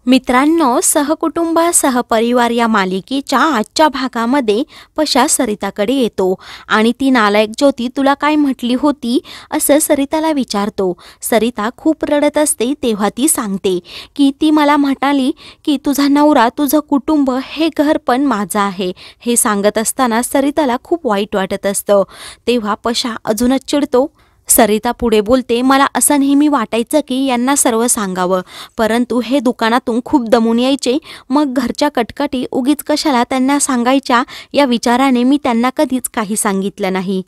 मित्रांनो, सहकुटुंब सहपरिवार या मालिकेच्या आजच्या भागामध्ये पशा सरिताकडे येतो आणि ती नालायक ज्योती तुला काय म्हटली होती असं सरिताला विचारतो. सरिता खूप रडत असते तेव्हा ती सांगते की ती मला म्हणाली की तुझा नवरा, तुझं कुटुंब, हे घर पण माझं आहे. हे सांगत असताना सरिताला खूप वाईट वाटत असतं. तेव्हा पशा अजूनच चिडतो. सरिता पुढे बोलते, मला असं नेहमी वाटायचं की यांना सर्व सांगावं, परंतु हे दुकानातून खूप दमून यायचे, मग घरच्या कटकटी उगीच कशाला त्यांना सांगायच्या या विचाराने मी त्यांना कधीच काही सांगितलं नाही.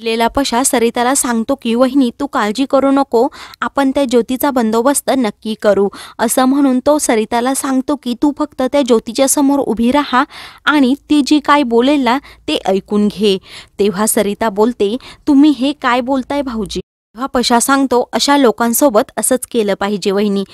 लेला पशा सरिताला सांगतो की वहिनी, तू काळजी करू नको, आपण त्या ज्योतीचा बंदोबस्त नक्की करू. असं म्हणून तो सरिताला सांगतो की तू फक्त त्या ज्योतीच्या समोर उभी राहा आणि ती जी काय बोलेल ना ते ऐकून घे. तेव्हा सरिता बोलते, तुम्ही हे काय बोलताय भाऊजी? तेव्हा पशा सांगतो, अशा लोकांसोबत असंच केलं पाहिजे वहिनी.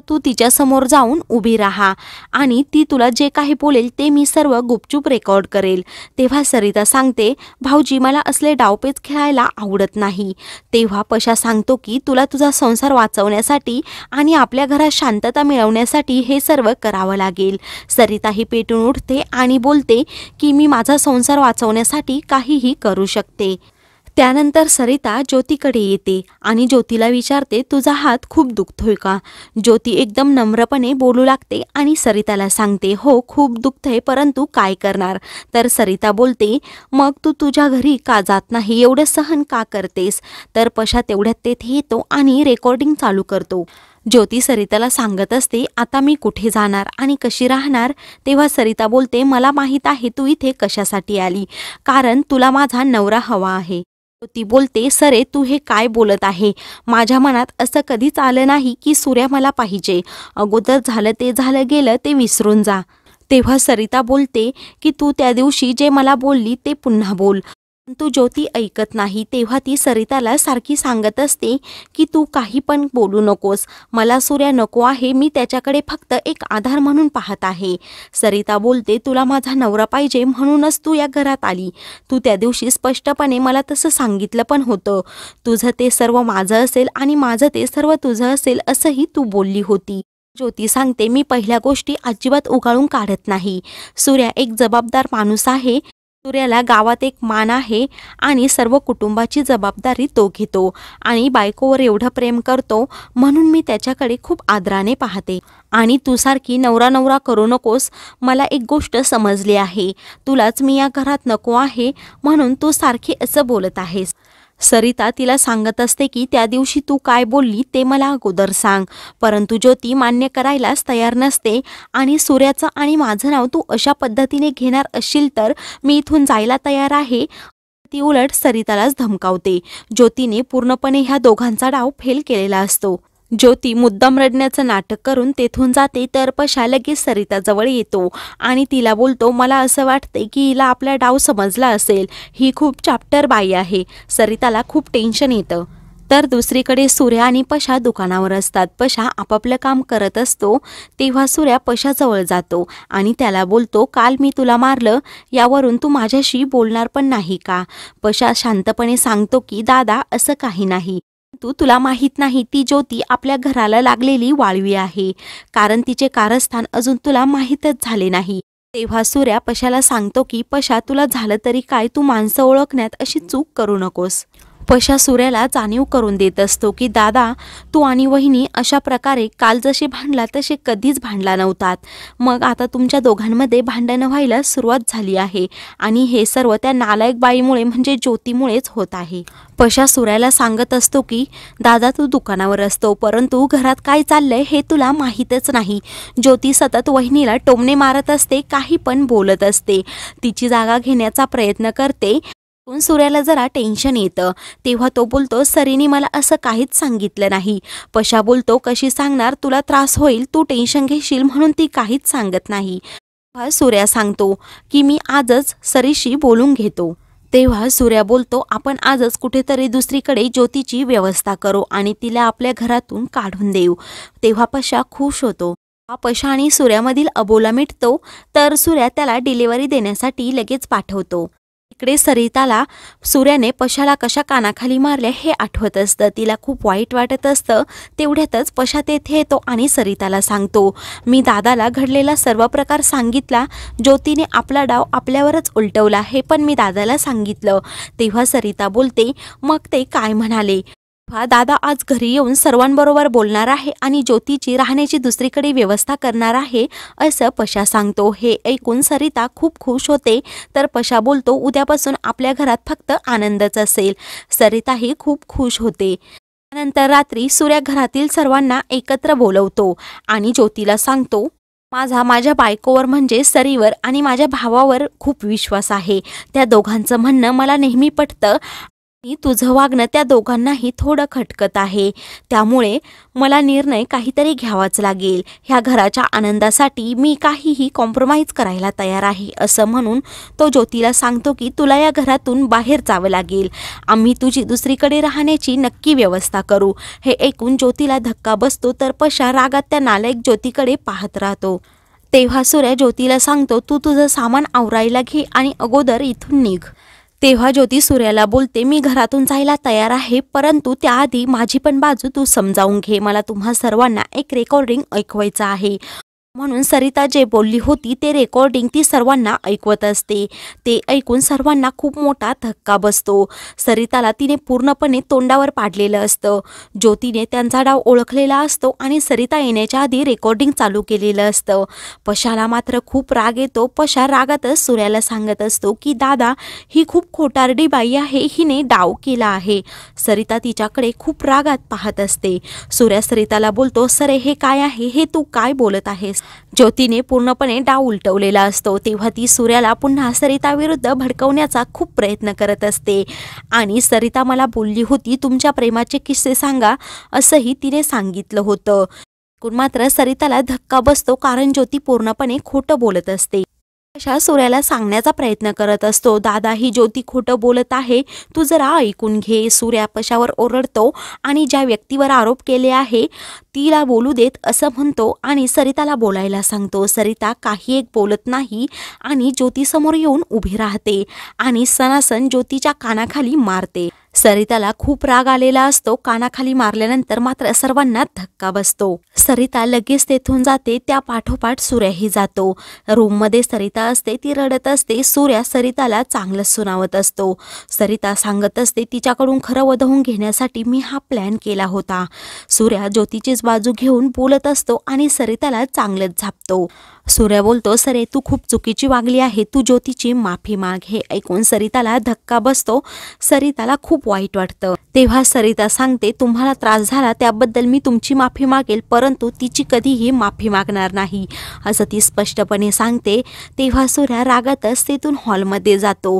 तू तिच्या समोर जाऊन उभी राहा आणि ती तुला जे काही बोलेल ते मी सर्व गुपचूप रेकॉर्ड करेल. तेव्हा सरिता सांगते, भाऊजी मला असले डावपेच खेळायला आवडत नाही. तेव्हा पशा सांगतो की तुला तुझा संसार वाचवण्यासाठी आणि आपल्या घरात शांतता मिळवण्यासाठी हे सर्व करावं लागेल. सरिता ही पेटून उठते आणि बोलते की मी माझा संसार वाचवण्यासाठी काहीही करू शकते. त्यानंतर सरिता ज्योतीकडे येते आणि ज्योतीला विचारते, तुझा हात खूप दुखतोय का? ज्योती एकदम नम्रपणे बोलू लागते आणि सरिताला सांगते, हो खूप दुखतंय, परंतु काय करणार? तर सरिता बोलते, मग तू तुझ्या घरी का जात नाही? एवढं सहन का करतेस? तर पशा तेवढ्यात तेथे येतो आणि रेकॉर्डिंग चालू करतो. ज्योती सरिताला सांगत असते, आता मी कुठे जाणार आणि कशी राहणार? तेव्हा सरिता बोलते, मला माहीत आहे तू इथे कशासाठी आली, कारण तुला माझा नवरा हवा आहे. ती बोलते, सरे तू हे काय बोलत आहे? माझ्या मनात असं कधीच आलं नाही की सूर्या मला पाहिजे. अगोदर झालं ते झालं गेलं, ते विसरून जा. तेव्हा सरिता बोलते की तू त्या दिवशी जे मला बोलली ते पुन्हा बोल. तू ज्योती ऐकत नाही. तेव्हा ती सरिताला सारखी सांगत असते की तू काही पण बोलू नकोस, मला सूर्या नको आहे, मी त्याच्याकडे फक्त एक आधार म्हणून पाहत आहे. सरिता बोलते, तुला माझा नवरा पाहिजे म्हणूनच तू या घरात आली. तू त्या दिवशी स्पष्टपणे मला तसं सांगितलं पण होतं, तुझं ते सर्व माझं असेल आणि माझं ते सर्व तुझं असेल असंही तू बोलली होती. ज्योती सांगते, मी पहिल्या गोष्टी अजिबात उगाळून काढत नाही. सूर्या एक जबाबदार माणूस आहे. सूर्याला गावात एक मान आहे आणि सर्व कुटुंबाची जबाबदारी तो घेतो आणि बायकोवर एवढं प्रेम करतो, म्हणून मी त्याच्याकडे खूप आदराने पाहते. आणि तू सारखी नवरा नवरा करू नकोस. मला एक गोष्ट समजली आहे, तुलाच मी या घरात नको आहे म्हणून तू सारखी असं बोलत आहेस. सरिता तिला सांगत असते की त्या दिवशी तू काय बोलली ते मला अगोदर सांग, परंतु ज्योती मान्य करायलाच तयार नसते आणि सूर्याचं आणि माझं नाव तू अशा पद्धतीने घेणार असशील तर मी इथून जायला तयार आहे. ती उलट सरितालाच धमकावते. ज्योतीने पूर्णपणे ह्या दोघांचा डाव फेल केलेला असतो. ज्योती मुद्दाम रडण्याचं नाटक करून तेथून जाते तर पशा लगेच सरिताजवळ येतो आणि तिला बोलतो, मला असं वाटते की हिला आपला डाव समजला असेल, ही खूप चॅप्टर बाई आहे. सरिताला खूप टेन्शन येतं. तर दुसरीकडे सूर्या आणि पशा दुकानावर असतात. पशा आपापलं काम करत असतो तेव्हा सूर्या पशाजवळ जातो आणि त्याला बोलतो, काल मी तुला मारलं यावरून तू माझ्याशी बोलणार पण नाही का? पशा शांतपणे सांगतो की दादा, असं काही नाही, तुला माहीत नाही ती ज्योती आपल्या घराला लागलेली वाळवी आहे, कारण तिचे कारस्थान अजून तुला माहीतच झाले नाही. तेव्हा सूर्या पशाला सांगतो की पशा, तुला झालं तरी काय, तू माणसं ओळखण्यात अशी चूक करू नकोस. पशा सूर्याला जाणीव करून देत असतो की दादा, तू आणि वहिनी अशा प्रकारे काल जसे भांडला तसे कधीच भांडला नव्हतात, मग आता तुमच्या दोघांमध्ये भांडणं व्हायला सुरुवात झाली आहे आणि हे सर्व त्या नालायक बाईमुळे म्हणजे ज्योतीमुळेच होत आहे. पशा सूर्याला सांगत असतो की दादा, तू दुकानावर असतो परंतु घरात काय चाललंय हे तुला माहीतच नाही. ज्योती सतत वहिनीला टोमणे मारत असते, काही पण बोलत असते, तिची जागा घेण्याचा प्रयत्न करते. सूर्याला जरा टेन्शन येतं. तेव्हा तो बोलतो, सरीने मला असं काहीच सांगितलं नाही. पशा बोलतो, कशी सांगणार, तुला त्रास होईल, तू टेन्शन घेशील म्हणून ती काहीच सांगत नाही. तेव्हा सूर्या सांगतो की मी आजच सरीशी बोलून घेतो. तेव्हा सूर्या बोलतो, आपण आजच कुठेतरी दुसरीकडे ज्योतीची व्यवस्था करू आणि तिला आपल्या घरातून काढून देऊ. तेव्हा पशा खुश होतो. पशा आणि सूर्यामधील अबोला मिटतो तर सूर्या त्याला डिलिव्हरी देण्यासाठी लगेच पाठवतो. इकडे सरिताला सूर्याने पशाला कशा कानाखाली मारल्या हे आठवत असतं. तिला खूप वाईट वाटत असतं. तेवढ्यातच पशा तेथे येतो आणि सरिताला सांगतो, मी दादाला घडलेला सर्व प्रकार सांगितला. ज्योतीने आपला डाव आपल्यावरच उलटवला हे पण मी दादाला सांगितलं. तेव्हा सरिता बोलते, मग ते काय म्हणाले? दादा आज घरी येऊन सर्वांबरोबर बोलणार आहे आणि ज्योतीची राहण्याची दुसरीकडे व्यवस्था करणार आहे असं पशा सांगतो. हे ऐकून सरिता खूप खुश होते. तर पशा बोलतो, उद्यापासून आपल्या घरात फक्त आनंदच असेल. सरिताही खूप खुश होते. त्यानंतर रात्री सूर्या घरातील सर्वांना एकत्र बोलवतो आणि ज्योतीला सांगतो, माझ्या बायकोवर म्हणजे सरीवर आणि माझ्या भावावर खूप विश्वास आहे. त्या दोघांचं म्हणणं मला नेहमी पटतं. तुझं वागणं त्या दोघांनाही थोडं खटकत आहे. त्यामुळे मला निर्णय काहीतरी घ्यावाच लागेल. ह्या घराच्या आनंदासाठी मी काहीही कॉम्प्रोमाइज करायला तयार आहे असं म्हणून तो ज्योतीला सांगतो की तुला या घरातून बाहेर जावं लागेल. आम्ही तुझी दुसरीकडे राहण्याची नक्की व्यवस्था करू. हे ऐकून ज्योतीला धक्का बसतो. तर पशा रागात त्या नालायक ज्योतीकडे पाहत राहतो. तेव्हा सूर्या ज्योतीला सांगतो, तू तुझं सामान आवरायला घे आणि अगोदर इथून निघ. तेव्हा ज्योती सूर्याला बोलते, मी घरातून जायला तयार आहे, परंतु त्याआधी माझी पण बाजू तू समजावून घे. मला तुम्हा सर्वांना एक रेकॉर्डिंग ऐकवायचं आहे. म्हणून सरिता जे बोलली होती ते रेकॉर्डिंग ती सर्वांना ऐकवत असते. ते ऐकून सर्वांना खूप मोठा धक्का बसतो. सरिताला तिने पूर्णपणे तोंडावर पाडलेलं असतं. ज्योतीने त्यांचा डाव ओळखलेला असतो आणि सरिता येण्याच्या आधी रेकॉर्डिंग चालू केलेलं असतं. पशाला मात्र खूप राग येतो. पशा रागातच सूर्याला सांगत असतो की दादा, ही खूप खोटारडी बाई आहे, हिने डाव केला आहे. सरिता तिच्याकडे खूप रागात पाहत असते. सूर्या सरिताला बोलतो, सरे हे काय आहे, हे तू काय बोलत आहेस? ज्योतीने पूर्णपणे डाव उलटवलेला असतो. तेव्हा ती सूर्याला पुन्हा सरिताविरुद्ध भडकवण्याचा खूप प्रयत्न करत असते आणि सरिता मला बोलली होती तुमच्या प्रेमाचे किस्से सांगा असंही तिने सांगितलं होतं. मात्र सरिताला धक्का बसतो कारण ज्योती पूर्णपणे खोटं बोलत असते. अशा सूर्याला सांगण्याचा प्रयत्न करत असतो, दादा ही ज्योती खोटं बोलत आहे, तू जरा ऐकून घे. सूर्या पशावर ओरडतो आणि ज्या व्यक्तीवर आरोप केले आहे तिला बोलू देत असं म्हणतो आणि सरिताला बोलायला सांगतो. सरिता काही एक बोलत नाही आणि ज्योतीसमोर येऊन उभी राहते आणि सणासण ज्योतीच्या कानाखाली मारते. सरिताला खूप राग आलेला असतो. कानाखाली मारल्यानंतर मात्र सर्वांना धक्का बसतो. सरिता लगेच तेथून जाते. त्या पाठोपाठ सूर्याही जातो. रूममध्ये सरिता असते, ती रडत असते. सूर्या सरिताला चांगलं सुनावत असतो. सरिता सांगत असते, तिच्याकडून खरं वधवून घेण्यासाठी मी हा प्लॅन केला होता. सूर्या ज्योतीचीच बाजू घेऊन बोलत असतो आणि सरिताला चांगलंच झापतो. सूर्या बोलतो, सरे तू खूप चुकीची वागली आहे, तू ज्योतीची माफी माग. हे ऐकून सरिताला धक्का बसतो. सरिताला खूप वाईट वाटतं. तेव्हा सरिता सांगते, तुम्हाला त्रास झाला त्याबद्दल मी तुमची माफी मागेल, परंतु तिची कधीही माफी मागणार नाही असं ती स्पष्टपणे सांगते. तेव्हा सूर्या रागातच तेथून हॉलमध्ये जातो.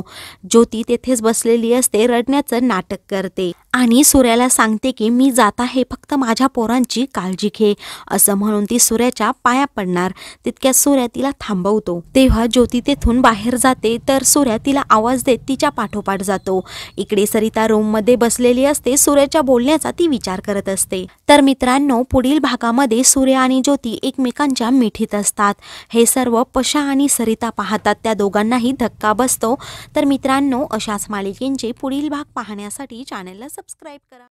ज्योती तेथेच बसलेली असते, रडण्याचं नाटक करते आणि सूर्याला सांगते की मी जात आहे, फक्त माझ्या पोरांची काळजी घे असं म्हणून ती सूर्याच्या पाया पडणार. तितक्यात सूर्या तिला थांबवतो. तेव्हा ज्योती तेथून बाहेर जाते. तर सूर्या तिला आवाज देत तिच्या पाठोपाठ जातो. इकडे सरिता रूममध्ये बसलेली असते. सूर्याच्या बोलण्याचा ती विचार करत असते. तर मित्रांनो, पुढील भागामध्ये सूर्या आणि ज्योती एकमेकांच्या मिठीत असतात. हे सर्व पशा आणि सरिता पाहतात. त्या दोघांनाही धक्का बसतो. तर मित्रांनो, अशाच मालिकेंचे पुढील भाग पाहण्यासाठी चॅनलला सबस्क्राईब करा.